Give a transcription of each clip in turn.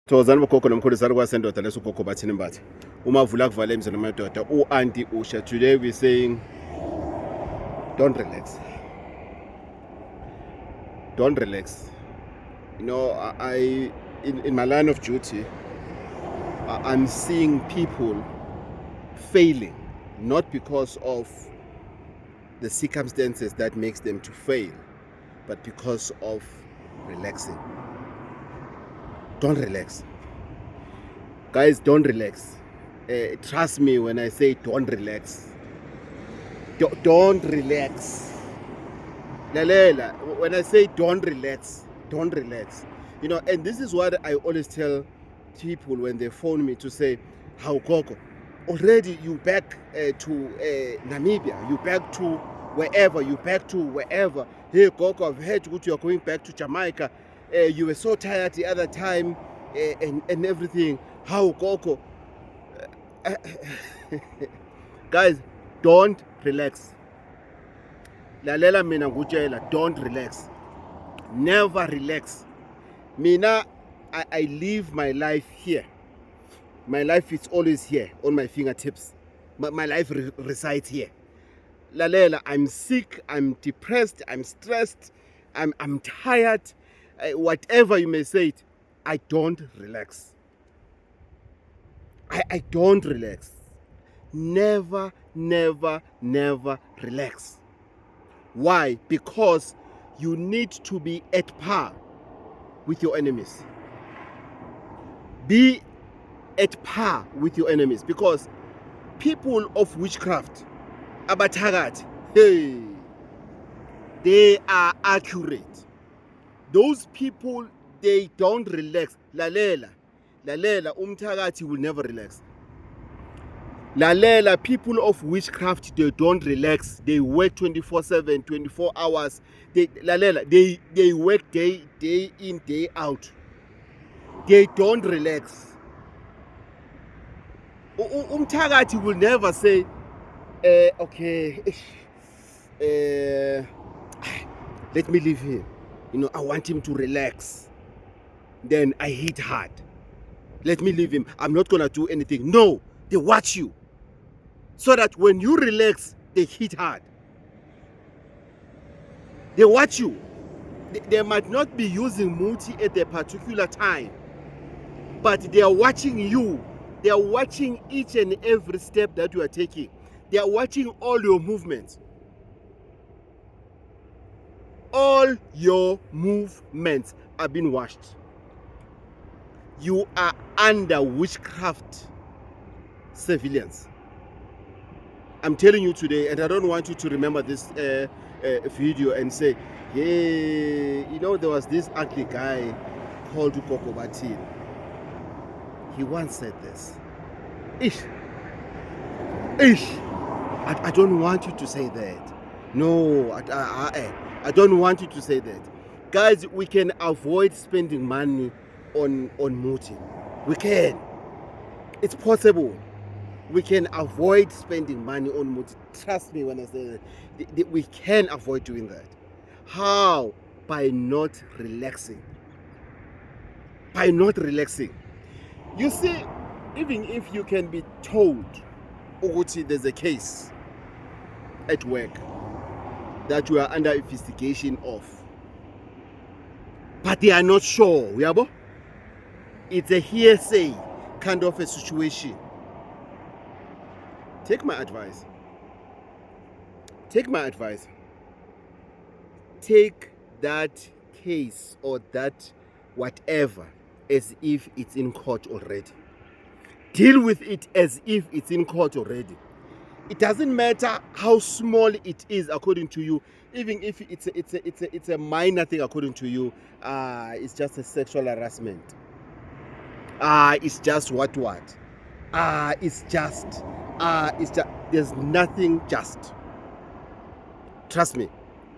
Thokozani bogogo nomkhuluzane kwasendoda leso ugogo bathini mbathe. Uma vula kuvala emzini amadoda u-anti Usha, today we saying don't relax. Don't relax. You know, in my line of duty, I'm seeing people failing, not because of the circumstances that makes them to fail, but because of relaxing. Don't relax. Guys, don't relax. Trust me when I say don't relax. Don't relax. Lalela, when I say don't relax, don't relax. You know, and this is what I always tell people when they phone me to say, how Gogo, already you back to Namibia, you back to wherever, Hey Gogo, I've heard you're going back to Jamaica. You were so tired the other time and everything. How Gogo? Guys, don't relax. Lalela mina ngutshela, don't relax. Never relax. Mina, I live my life here. My life is always here on my fingertips. My life resides here. Lalela, I'm sick, I'm depressed, I'm stressed, I'm tired. Whatever you may say it, I don't relax. I don't relax. Never, never, never relax. Why? Because you need to be at par with your enemies. Be at par with your enemies, because people of witchcraft, abathakathi, hey, they are accurate. Those people, they don't relax. Lalela, umthakathi will never relax. Lalela, people of witchcraft, they don't relax. They work 24/7, 24 hours. They work day in, day out. They don't relax. Umthakathi will never say, okay, let me leave him. You know, I want him to relax. Then I hit hard. Let me leave him. I'm not gonna do anything. No, they watch you. So that when you relax, they hit hard. They watch you. They might not be using Muti at a particular time, but they are watching you. They are watching each and every step that you are taking. They are watching all your movements. All your movements are being watched. You are under witchcraft surveillance. I'm telling you today, and I don't want you to remember this video and say, hey, you know, there was this ugly guy called Ukoko Batin. He once said this. I don't want you to say that. No, I don't want you to say that. Guys, we can avoid spending money on Muti. We can. It's possible. We can avoid spending money on Muti. Trust me when I say that. We can avoid doing that. How? By not relaxing. By not relaxing. You see, even if you can be told, Uguti, there's a case at work that you are under investigation of, but they are not sure, yabo? It's a hearsay kind of a situation. Take my advice. Take my advice. Take that case or that whatever as if it's in court already. Deal with it as if it's in court already. It doesn't matter how small it is according to you, even if it's a minor thing according to you. It's just a sexual harassment. It's just what? It's just there's nothing just. Trust me,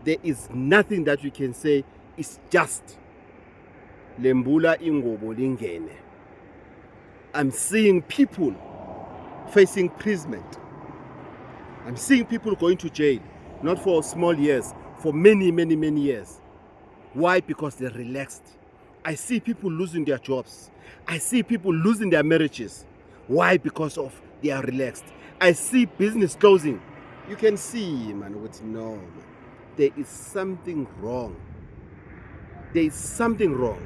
there is nothing that we can say it's just. Lembula ingobo lingene. I'm seeing people facing imprisonment. I'm seeing people going to jail, not for small years, for many, many, many years. Why? Because they're relaxed. I see people losing their jobs. I see people losing their marriages. Why? Because of they are relaxed. I see business closing. You can see, man, what's no, man. There is something wrong. There is something wrong.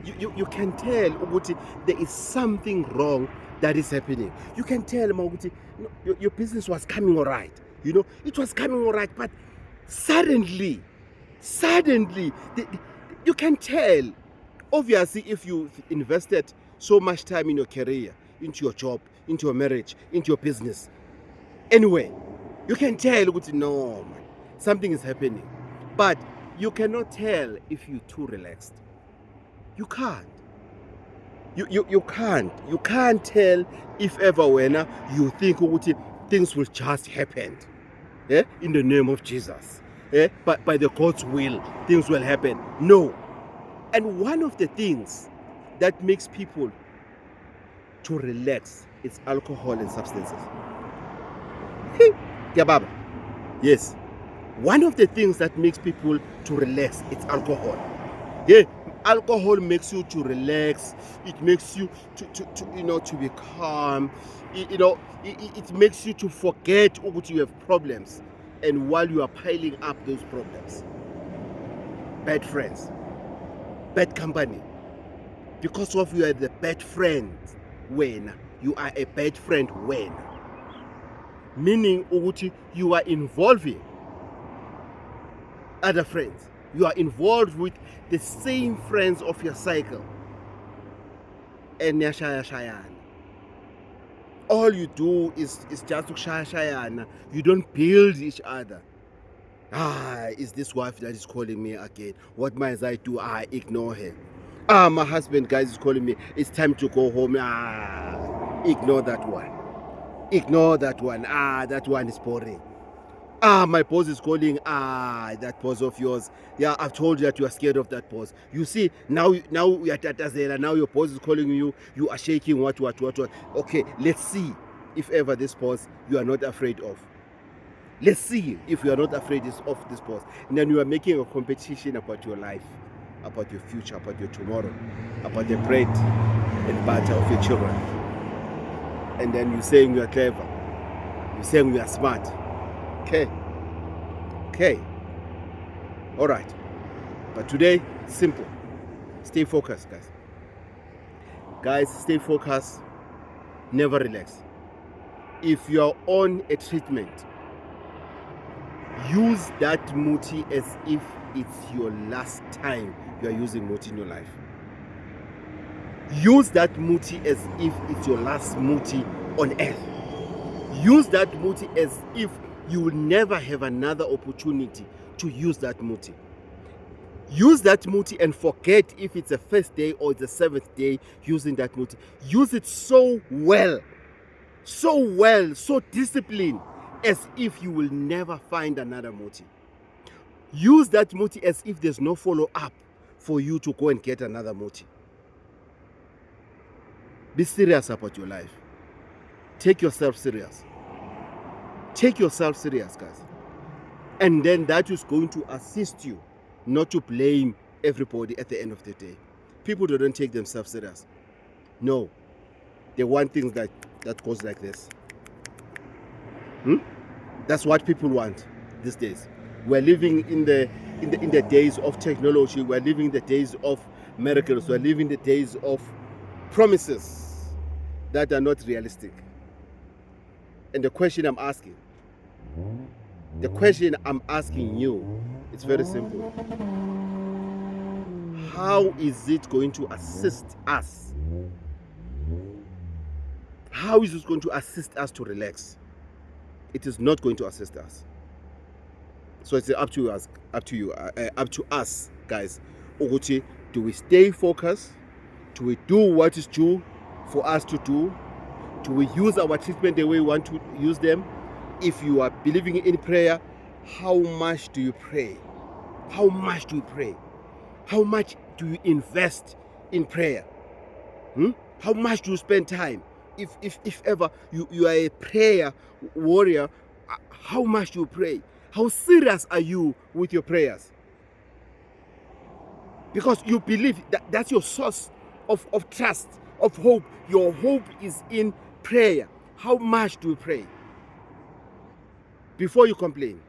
You can tell ukuthi there is something wrong that is happening. You can tell ukuthi your business was coming all right. You know, it was coming all right, but suddenly, you can tell. Obviously, if you've invested so much time in your career, into your job, into your marriage, into your business, anyway, you can tell ukuthi no, man, something is happening. But you cannot tell if you're too relaxed. You can't. You can't. You can't tell if ever when you think ukuthi things will just happen. Yeah? In the name of Jesus. Yeah? But by the God's will, things will happen. No. And one of the things that makes people to relax is alcohol and substances. Yes. One of the things that makes people to relax is alcohol. Yeah. Alcohol makes you to relax. It makes you to be calm. It makes you to forget that you have problems, and while you are piling up those problems, bad friends, bad company, because of you are the bad friend when you are a bad friend when, meaning ukuthi you are involving other friends. You are involved with the same friends of your cycle. And shayana. All you do is just shayana. You don't build each other. Is this wife that is calling me again? What must I do? I ignore her. My husband, guys, is calling me. It's time to go home. Ignore that one. Ignore that one. That one is boring. My boss is calling. That boss of yours. Yeah, I've told you that you are scared of that boss. You see, now you are Tatazela. Now your boss is calling you. You are shaking. What? Okay, let's see if ever this boss you are not afraid of. Let's see if you are not afraid of this boss. And then you are making a competition about your life, about your future, about your tomorrow, about the bread and butter of your children. And then you're saying you are clever. You're saying you are smart. Okay. All right. But today, simple. Stay focused, guys. Guys, stay focused. Never relax. If you are on a treatment, use that muti as if it's your last time you are using muti in your life. Use that muti as if it's your last muti on earth. Use that muti as if you will never have another opportunity to use that muti. Use that muti and forget if it's the first day or the seventh day using that muti. Use it so well, so disciplined, as if you will never find another muti. Use that muti as if there's no follow-up for you to go and get another muti. Be serious about your life. Take yourself serious. Take yourself serious, guys. And then that is going to assist you not to blame everybody at the end of the day. People don't take themselves serious. No. They want things that goes like this. That's what people want these days. We're living in the days of technology. We're living in the days of miracles. We're living the days of promises that are not realistic. And the question I'm asking you, it's very simple. How is it going to assist us? How is it going to assist us to relax? It is not going to assist us. So it's up to us, guys. Oguchi, do we stay focused? Do we do what is due for us to do? Do we use our treatment the way we want to use them? If you are believing in prayer, how much do you pray? How much do you pray? How much do you invest in prayer? How much do you spend time? If ever you are a prayer warrior, how much do you pray? How serious are you with your prayers? Because you believe that's your source of trust, of hope. Your hope is in prayer. How much do you pray? Before you complain,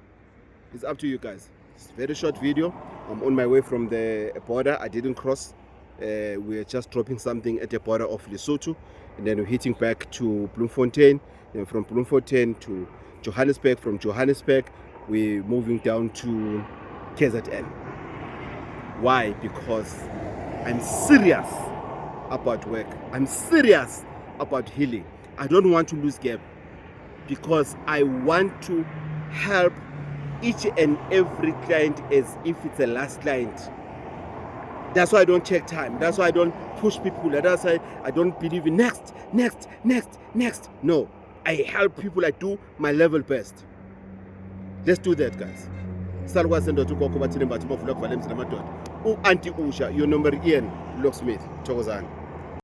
it's up to you guys. It's a very short video. I'm on my way from the border. I didn't cross. We're just dropping something at the border of Lesotho, and then we're hitting back to Bloemfontein. Then from Bloemfontein to Johannesburg. From Johannesburg, we're moving down to KZN. Why? Because I'm serious about work. I'm serious about healing. I don't want to lose gap because I want to help each and every client as if it's a last client. That's why I don't check time. That's why I don't push people. That's why I don't believe in next. No, I help people. I do my level best. Let's do that, guys. Salwa sendo tukoko bathini mbathu bavula kuvala emzini amadoda. U-Auntie Usha, your number Ian Locksmith. Thokozani.